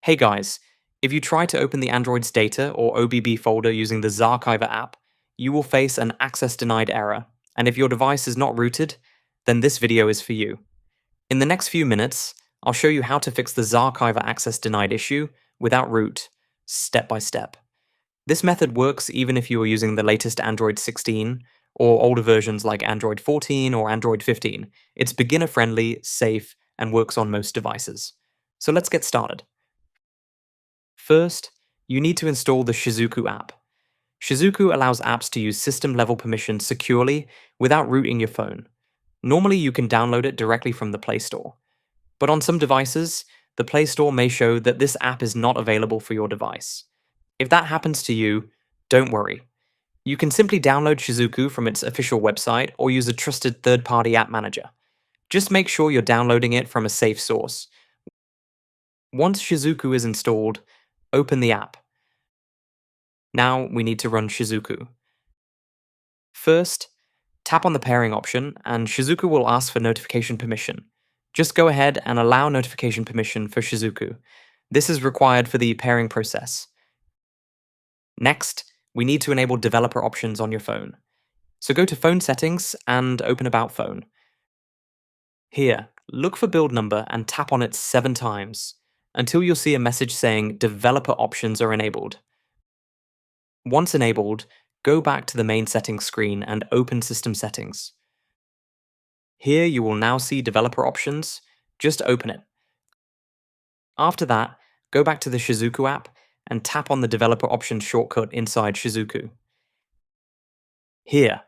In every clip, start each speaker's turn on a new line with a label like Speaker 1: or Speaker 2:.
Speaker 1: Hey guys, if you try to open the Android's data or OBB folder using the ZArchiver app, you will face an access denied error, and if your device is not rooted, then this video is for you. In the next few minutes, I'll show you how to fix the ZArchiver access denied issue without root, step by step. This method works even if you are using the latest Android 16 or older versions like Android 14 or Android 15. It's beginner friendly, safe, and works on most devices. So let's get started. First, you need to install the Shizuku app. Shizuku allows apps to use system-level permissions securely without rooting your phone. Normally, you can download it directly from the Play Store. But on some devices, the Play Store may show that this app is not available for your device. If that happens to you, don't worry. You can simply download Shizuku from its official website or use a trusted third-party app manager. Just make sure you're downloading it from a safe source. Once Shizuku is installed, open the app. Now we need to run Shizuku. First, tap on the pairing option and Shizuku will ask for notification permission. Just go ahead and allow notification permission for Shizuku. This is required for the pairing process. Next, we need to enable developer options on your phone. So go to Phone Settings and open About Phone. Here, look for build number and tap on it 7 times until you'll see a message saying developer options are enabled. Once enabled, go back to the main settings screen and open System Settings. Here you will now see developer options. Just open it. After that, go back to the Shizuku app and tap on the developer options shortcut inside Shizuku. Here,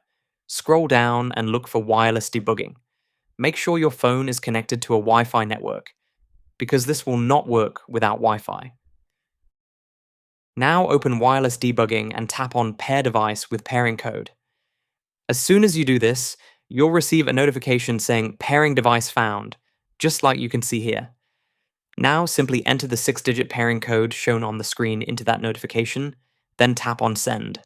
Speaker 1: scroll down and look for wireless debugging. Make sure your phone is connected to a Wi-Fi network, because this will not work without Wi-Fi. Now open wireless debugging and tap on Pair Device with pairing code. As soon as you do this, you'll receive a notification saying Pairing Device Found, just like you can see here. Now simply enter the 6-digit pairing code shown on the screen into that notification, then tap on Send.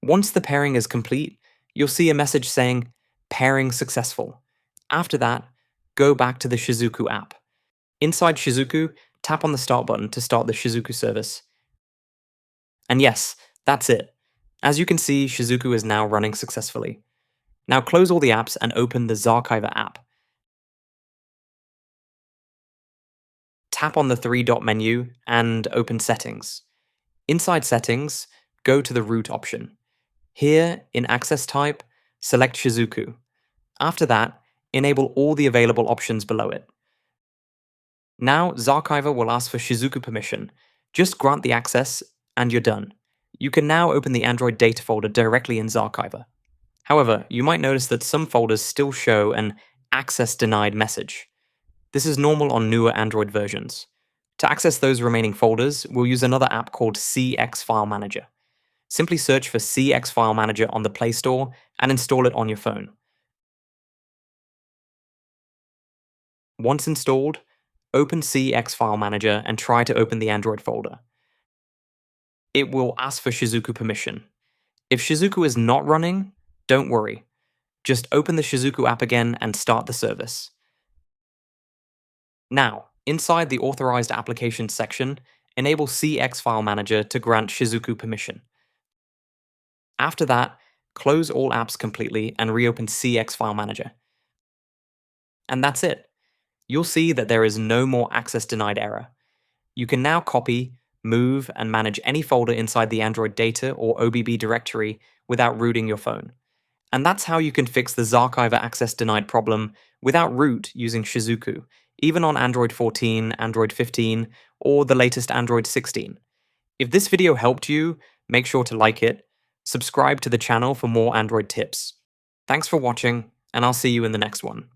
Speaker 1: Once the pairing is complete, you'll see a message saying Pairing Successful. After that, go back to the Shizuku app. Inside Shizuku, tap on the Start button to start the Shizuku service. And yes, that's it. As you can see, Shizuku is now running successfully. Now close all the apps and open the ZArchiver app. Tap on the 3-dot menu and open Settings. Inside Settings, go to the Root option. Here, in Access Type, select Shizuku. After that, enable all the available options below it. Now, ZArchiver will ask for Shizuku permission. Just grant the access, and you're done. You can now open the Android data folder directly in ZArchiver. However, you might notice that some folders still show an access denied message. This is normal on newer Android versions. To access those remaining folders, we'll use another app called CX File Manager. Simply search for CX File Manager on the Play Store and install it on your phone. Once installed, open CX File Manager and try to open the Android folder. It will ask for Shizuku permission. If Shizuku is not running, don't worry. Just open the Shizuku app again and start the service. Now, inside the Authorized Applications section, enable CX File Manager to grant Shizuku permission. After that, close all apps completely and reopen CX File Manager. And that's it. You'll see that there is no more access denied error. You can now copy, move, and manage any folder inside the Android data or OBB directory without rooting your phone. And that's how you can fix the ZArchiver access denied problem without root using Shizuku, even on Android 14, Android 15, or the latest Android 16. If this video helped you, make sure to like it, subscribe to the channel for more Android tips. Thanks for watching, and I'll see you in the next one.